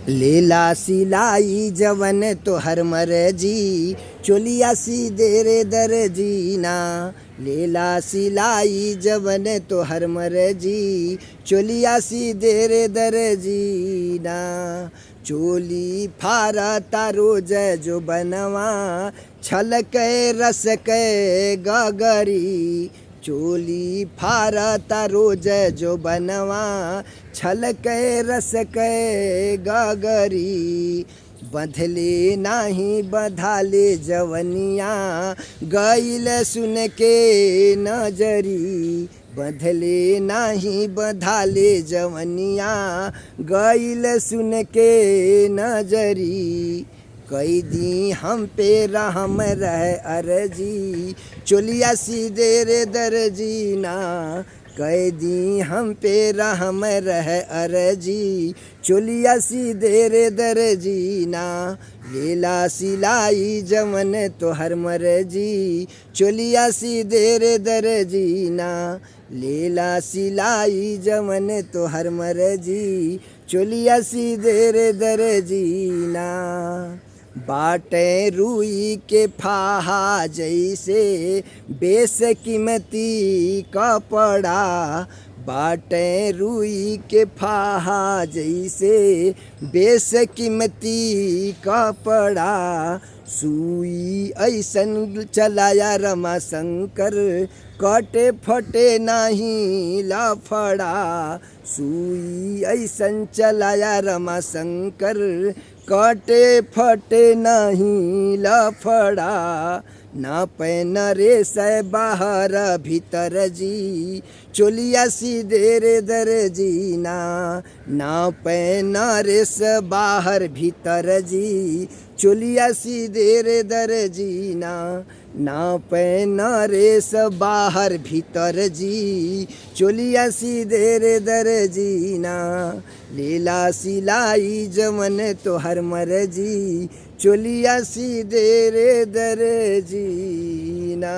लेला सिलाई जवन तोहर मर्जी, चोलिया सी दे रे दर्जीना। लेला सिलाई जवन तोहर मर्जी, चोलिया सी दे रे दर्जीना। चोली फारता रोज जो बनवा, छलक रसक गगरी। चोली फारता रोज जो बनवा, छलक रसक गगरी। बंधले नाही बधाले जवनिया, गईल सुन के नजरी। बंधले नाही बधाले जवनिया, गईल सुन के नजरी। कई दी हम पे रहम रह अर्जी, चोलिया सी दे रे दर्जीना। कई दी हम पे रहम रह अर्जी, चोलिया सी दे रे दर्जीना। लेला सिलाई जवन तोहर मर्जी, चोलिया सी दे रे दर्जीना। लेला सिलाई जवन तोहर मर्जी, चोलिया सी दे रे दर्जीना। बाटे रुई के फाहा जैसे बेस कीमती कपड़ा। बाटे रुई के फाहा जैसे बेस कीमती कपड़ा। सुई ऐसन चलाया रमा शंकर, कटे फटे नहीं लफड़ा। सुई ऐसन चलाया रमा शंकर, कटे फटे नहीं लफड़ा। ना पैन रे से बाहर भीतर जी, चोलिया सी दे रे दर्जीना। ना पैन रे से बाहर भीतर जी, चोलिया सी दे रे दर्जीना। ना पैन रे से बाहर भीतर जी, चोलिया सी दे रे दर्जीना। लेला सिलाई जवन तोहर मर्जी, चोलिया सी दे रे दर्जीना।